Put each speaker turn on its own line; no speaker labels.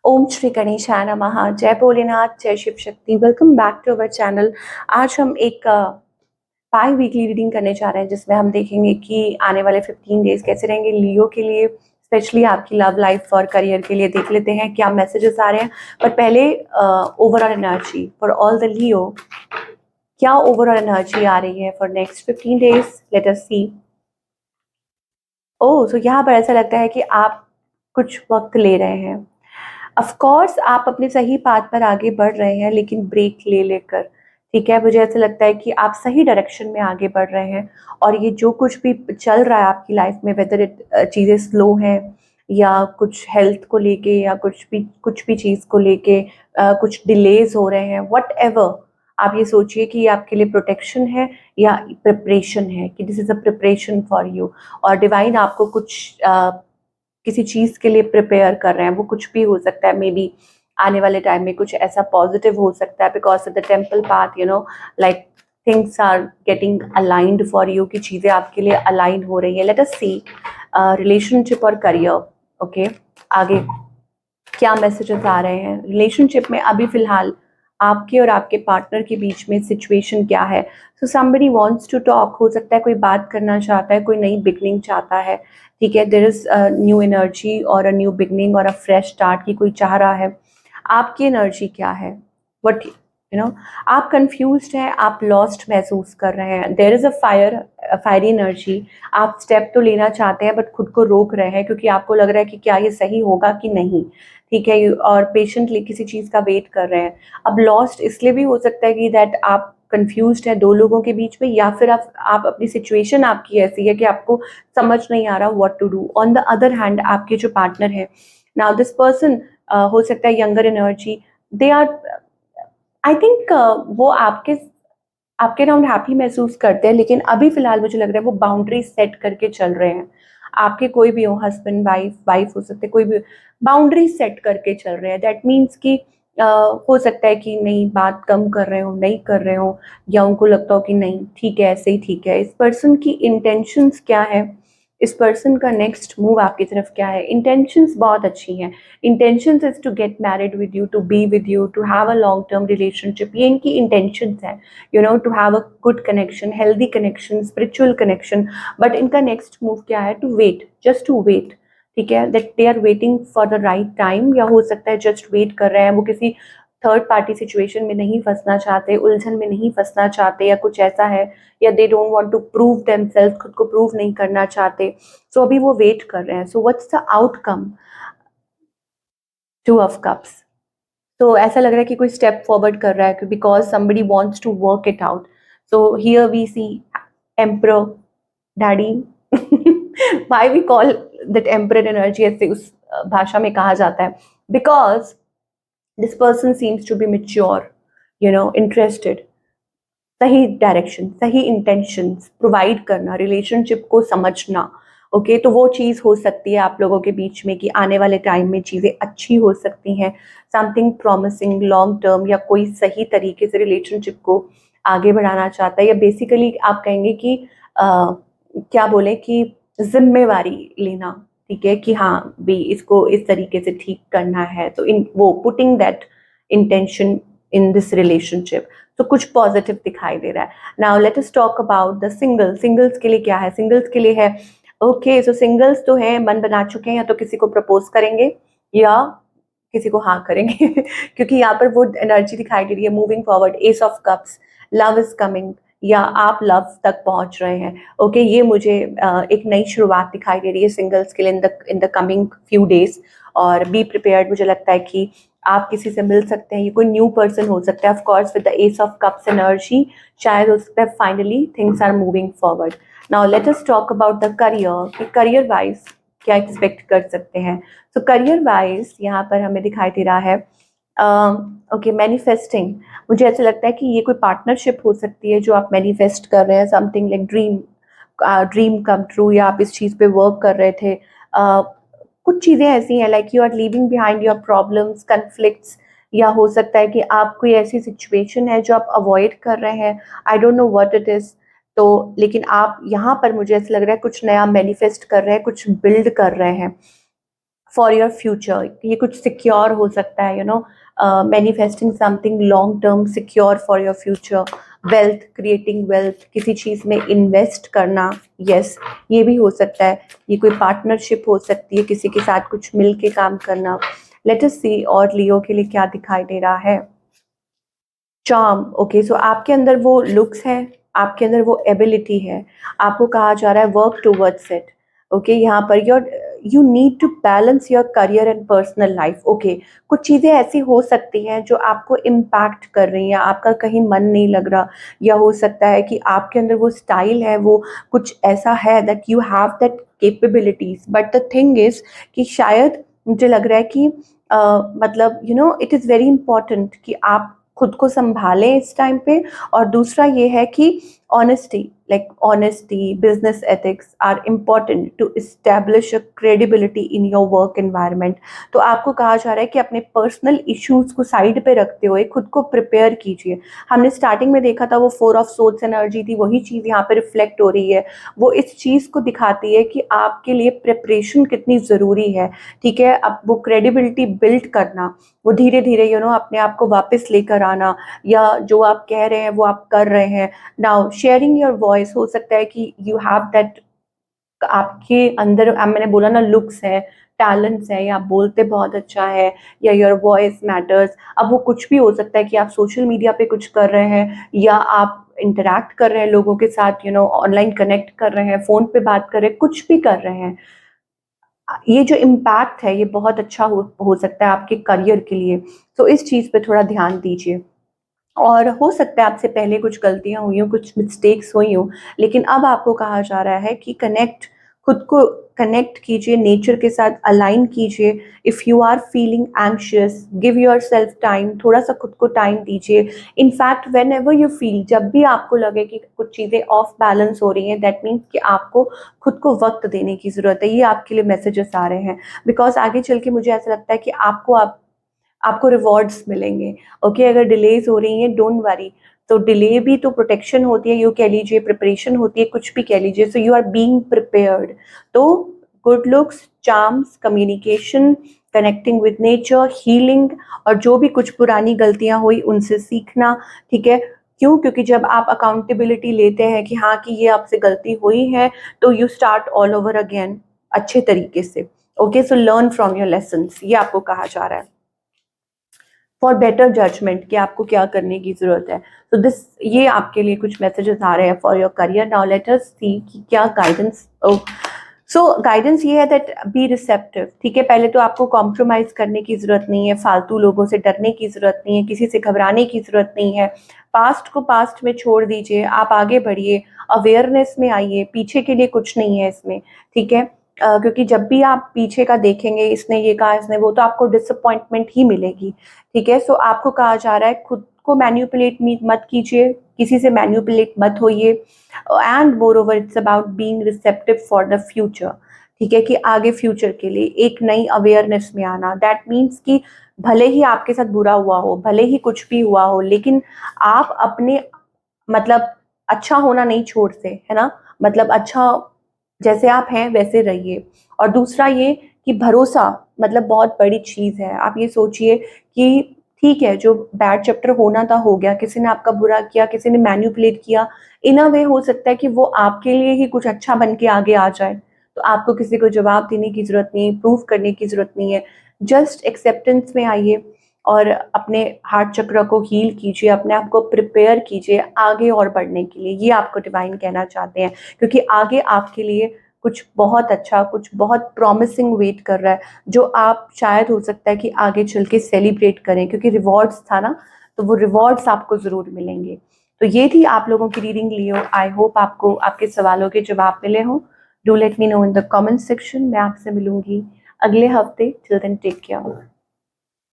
ओम श्री गणेशाय नमः। जय भोलेनाथ, जय Shiv Shakti. Welcome back to our channel. आज हम एक बाई वीकली रीडिंग करने जा रहे हैं जिसमें हम देखेंगे कि आने वाले 15 डेज कैसे रहेंगे लियो के लिए, स्पेशली आपकी लव लाइफ और करियर के लिए। देख लेते हैं क्या मैसेजेस आ रहे हैं। पर पहले overall energy for all the Leo, क्या ओवरऑल एनर्जी आ रही है for next 15 days. Let us see. Oh, so यहाँ पर ऐसा लगता है कि आप कुछ वक्त ले रहे हैं। ऑफ कोर्स आप अपने सही पाथ पर आगे बढ़ रहे हैं, लेकिन ब्रेक ले लेकर। ठीक है, मुझे ऐसा लगता है कि आप सही डायरेक्शन में आगे बढ़ रहे हैं। और ये जो कुछ भी चल रहा है आपकी लाइफ में, वेदर इट चीज़ें स्लो हैं या कुछ हेल्थ को लेके या कुछ भी चीज़ को लेके कुछ डिलेज हो रहे हैं, वट एवर, आप ये सोचिए कि ये आपके लिए प्रोटेक्शन है या प्रिपरेशन है, कि this is a preparation for you. और डिवाइन आपको कुछ किसी चीज़ के लिए प्रिपेयर कर रहे हैं। वो कुछ भी हो सकता है, मे बी आने वाले टाइम में कुछ ऐसा पॉजिटिव हो सकता है, because of the temple path, like things are getting aligned for you, कि चीज़ें आपके लिए अलाइन हो रही है। लेट अस सी रिलेशनशिप और करियर। ओके, आगे क्या मैसेजेस आ रहे हैं रिलेशनशिप में अभी फिलहाल आपके और आपके पार्टनर के बीच में सिचुएशन क्या है। So somebody wants to talk, हो सकता है कोई बात करना चाहता है, कोई नई बिगनिंग चाहता है। ठीक है, देयर इज न्यू एनर्जी और अ न्यू बिगनिंग और अ फ्रेश स्टार्ट की कोई चाह रहा है। आपकी एनर्जी क्या है, वट आप कंफ्यूज्ड हैं, आप लॉस्ट महसूस कर रहे हैं। There is a fiery energy. आप स्टेप तो लेना चाहते हैं बट खुद को रोक रहे हैं, क्योंकि आपको लग रहा है कि क्या ये सही होगा कि नहीं। ठीक है, और पेशेंटली किसी चीज़ का वेट कर रहे हैं। अब लॉस्ट इसलिए भी हो सकता है कि दैट आप कंफ्यूज्ड है दो लोगों के बीच में, या फिर आप अपनी सिचुएशन आपकी ऐसी है कि आपको समझ नहीं आ रहा what to do. On the other hand आपके जो पार्टनर है, नाउ दिस पर्सन, हो सकता है younger energy, they are, I think वो आपके आपके अराउंड हैप्पी महसूस करते हैं, लेकिन अभी फिलहाल मुझे लग रहा है वो बाउंड्री सेट करके चल रहे हैं। आपके कोई भी हो, हस्बैंड वाइफ, वाइफ हो सकते, कोई भी बाउंड्री सेट करके चल रहे हैं। दैट मीन्स कि हो सकता है कि नहीं, बात कम कर रहे हो, नहीं कर रहे हो, या उनको लगता हो कि नहीं ठीक है, ऐसे ही ठीक है। इस पर्सन की इंटेंशंस क्या है, इस पर्सन का नेक्स्ट मूव आपकी तरफ क्या है। इंटेंशंस बहुत अच्छी हैं। Intentions is to get married with you, to be with you, to have a long term relationship, ये इनकी इंटेंशंस हैं। To have a good connection, healthy connection, spiritual connection. But इनका नेक्स्ट मूव क्या है, to wait, just to wait. ठीक है, that they are waiting for the right time, या हो सकता है जस्ट वेट कर रहे हैं। वो किसी थर्ड पार्टी सिचुएशन में नहीं फंसना चाहते, उलझन में नहीं फंसना चाहते, या कुछ ऐसा है, या they don't want to prove themselves, खुद को प्रूव नहीं करना चाहते। सो अभी वो वेट कर रहे हैं। So what's the outcome, 2 of Cups। तो ऐसा लग रहा है कि कोई स्टेप फॉरवर्ड कर रहा है, because somebody wants to work it out. So here we see emperor, daddy. Why we call that emperor energy, ऐसे उस भाषा में कहा जाता है, because this person seems to be mature, interested, सही डायरेक्शन, सही इंटेंशंस प्रोवाइड करना, रिलेशनशिप को समझना। ओके, तो वो चीज़ हो सकती है आप लोगों के बीच में कि आने वाले टाइम में चीज़ें अच्छी हो सकती हैं। समथिंग प्रॉमिसिंग लॉन्ग टर्म, या कोई सही तरीके से रिलेशनशिप को आगे बढ़ाना चाहता है, या बेसिकली आप कहेंगे कि क्या बोले कि जिम्मेवारी लेना। ठीक है, कि हाँ भी इसको इस तरीके से ठीक करना है, तो इन वो putting that intention in this relationship. तो कुछ पॉजिटिव दिखाई दे रहा है। Now let us talk about the singles के लिए क्या है। सिंगल्स के लिए है, ओके, सो सिंगल्स तो है, मन बना चुके हैं, या तो किसी को प्रपोज करेंगे या किसी को हाँ करेंगे। क्योंकि यहाँ पर वो एनर्जी दिखाई दे रही है, moving forward, S of cups, love is coming, या आप लव तक पहुंच रहे हैं। ओके, ये मुझे एक नई शुरुआत दिखाई दे रही है सिंगल्स के लिए in the coming few days. और बी प्रिपेयर्ड, मुझे लगता है कि आप किसी से मिल सकते हैं, ये कोई न्यू पर्सन हो सकता है। Of course with the ace of cups energy, शायद हो सकता है finally things are moving forward. Now let us talk about the career, कि करियर वाइज क्या एक्सपेक्ट कर सकते हैं। तो करियर वाइज यहाँ पर हमें दिखाई दे रहा है, ओके, मैनिफेस्टिंग। मुझे ऐसा लगता है कि ये कोई पार्टनरशिप हो सकती है जो आप मैनिफेस्ट कर रहे हैं, something like dream come true, या आप इस चीज़ पे वर्क कर रहे थे। कुछ चीज़ें ऐसी हैं, like you are leaving behind your problems, conflicts, या हो सकता है कि आप कोई ऐसी सिचुएशन है जो आप अवॉइड कर रहे हैं। I don't know what it is. तो लेकिन आप यहाँ पर, मुझे ऐसा लग रहा है, कुछ नया मैनिफेस्ट कर रहे हैं, कुछ बिल्ड कर रहे हैं। फॉर योर फ्यूचर, ये कुछ सिक्योर हो सकता है, manifesting something long term secure for your future, wealth, creating wealth, किसी चीज़ में इन्वेस्ट करना, यस ये भी हो सकता है। ये कोई पार्टनरशिप हो सकती है, किसी के साथ कुछ मिल के काम करना। लेट अस सी और लियो के लिए क्या दिखाई दे रहा है। चार्म, ओके, सो आपके अंदर वो लुक्स है, आपके अंदर वो एबिलिटी है, आपको कहा जा रहा है वर्क टूवर्ड्स इट। ओके, यहाँ पर your you need to balance your career and personal life. Okay, कुछ चीज़ें ऐसी हो सकती हैं जो आपको इम्पैक्ट कर रही हैं, आपका कहीं मन नहीं लग रहा, या हो सकता है कि आपके अंदर वो स्टाइल है, वो कुछ ऐसा है that you have that capabilities, but the thing is कि शायद मुझे लग रहा है कि मतलब इट इज़ वेरी इंपॉर्टेंट कि आप खुद को संभालें इस टाइम पे। और दूसरा ये है कि honesty, like honesty, business ethics are important to establish a credibility in your work environment. तो आपको कहा जा रहा है कि अपने पर्सनल इश्यूज को साइड पे रखते हुए खुद को प्रिपेयर कीजिए। हमने स्टार्टिंग में देखा था वो 4 ऑफ सोर्ड्स एनर्जी थी, वही चीज़ यहाँ पे रिफ्लेक्ट हो रही है। वो इस चीज़ को दिखाती है कि आपके लिए प्रिपरेशन कितनी ज़रूरी है, ठीक है। अब वो क्रेडिबिलिटी बिल्ड करना, वो धीरे धीरे अपने आप को वापस लेकर आना, या जो आप कह रहे हैं वो आप कर रहे हैं। नाउ शेयरिंग योर वॉइस, हो सकता है कि यू हैव दैट, आपके अंदर मैंने बोला ना लुक्स है, टैलेंट्स है, या आप बोलते बहुत अच्छा है, या योर वॉइस मैटर्स। अब वो कुछ भी हो सकता है कि आप सोशल मीडिया पे कुछ कर रहे हैं, या आप इंटरैक्ट कर रहे हैं लोगों के साथ, ऑनलाइन कनेक्ट कर रहे हैं, फ़ोन पे बात कर रहे हैं, कुछ भी कर रहे हैं। ये जो इम्पैक्ट है ये बहुत अच्छा हो सकता है आपके करियर के लिए। तो इस चीज़ पे थोड़ा ध्यान दीजिए। और हो सकता है आपसे पहले कुछ गलतियाँ हुई हों, कुछ मिस्टेक्स हुई हों, लेकिन अब आपको कहा जा रहा है कि खुद को कनेक्ट कीजिए, नेचर के साथ अलाइन कीजिए। If you are feeling anxious, give yourself time, थोड़ा-सा खुद को टाइम दीजिए। इनफैक्ट व्हेनेवर यू फील, जब भी आपको लगे कि कुछ चीज़ें ऑफ बैलेंस हो रही हैं, दैट मीन्स कि आपको खुद को वक़्त देने की ज़रूरत है। ये आपके लिए मैसेजेस आ रहे हैं, बिकॉज़ आगे चल के मुझे ऐसा लगता है कि आपको रिवॉर्ड्स मिलेंगे। ओके, अगर डिलेज हो रही हैं, डोंट वरी। तो डिले भी तो प्रोटेक्शन होती है, यू कह लीजिए प्रिपरेशन होती है, कुछ भी कह लीजिए। So you are being prepared. तो good looks, charms, communication, connecting with nature, healing, और जो भी कुछ पुरानी गलतियां हुई उनसे सीखना, ठीक है। क्यों? क्योंकि जब आप अकाउंटेबिलिटी लेते हैं कि हाँ कि ये आपसे गलती हुई है, तो you start all over again अच्छे तरीके से। Okay, so learn from your lessons, ये आपको कहा जा रहा है। फॉर बेटर जजमेंट कि आपको क्या करने की ज़रूरत है। तो ये आपके लिए कुछ मैसेजेस आ रहे हैं for your career. Now let us see कि क्या गाइडेंस। सो गाइडेंस ये है दैट बी रिसेप्टिव, ठीक है। पहले तो आपको कॉम्प्रोमाइज करने की ज़रूरत नहीं है, फालतू लोगों से डरने की ज़रूरत नहीं है, किसी से घबराने की ज़रूरत नहीं है। पास्ट को पास्ट में छोड़ दीजिए, आप आगे बढ़िए, अवेयरनेस में आइए, पीछे के लिए कुछ नहीं है इसमें, ठीक है। क्योंकि जब भी आप पीछे का देखेंगे, इसने ये कहा, इसने वो, तो आपको डिसअपॉइंटमेंट ही मिलेगी, ठीक है। सो आपको कहा जा रहा है खुद को मैन्युपुलेट मत कीजिए, किसी से मैन्युपुलेट मत होइए। And more over it's about being receptive for the future, ठीक है, कि आगे फ्यूचर के लिए एक नई अवेयरनेस में आना। दैट मीन्स कि भले ही आपके साथ बुरा हुआ हो, भले ही कुछ भी हुआ हो, लेकिन आप अपने मतलब अच्छा होना नहीं छोड़ते, है ना। मतलब अच्छा, जैसे आप हैं वैसे रहिए। और दूसरा ये कि भरोसा मतलब बहुत बड़ी चीज़ है। आप ये सोचिए कि ठीक है, जो बैड चैप्टर होना था हो गया, किसी ने आपका बुरा किया, किसी ने मैनिपुलेट किया, इन अ वे हो सकता है कि वो आपके लिए ही कुछ अच्छा बन के आगे आ जाए। तो आपको किसी को जवाब देने की ज़रूरत नहीं है, प्रूव करने की ज़रूरत नहीं है। जस्ट एक्सेप्टेंस में आइए और अपने हार्ट चक्र को हील कीजिए, अपने आप को प्रिपेयर कीजिए आगे और बढ़ने के लिए। ये आपको डिवाइन कहना चाहते हैं, क्योंकि आगे आपके लिए कुछ बहुत अच्छा, कुछ बहुत प्रॉमिसिंग वेट कर रहा है, जो आप शायद हो सकता है कि आगे चल के सेलिब्रेट करें, क्योंकि रिवॉर्ड्स था ना, तो वो रिवॉर्ड्स आपको ज़रूर मिलेंगे। तो ये थी आप लोगों की रीडिंग लियो। आई होप आपको आपके सवालों के जवाब मिले हों। Do let me know in the comment section. मैं आपसे मिलूंगी अगले हफ्ते। Till then take care.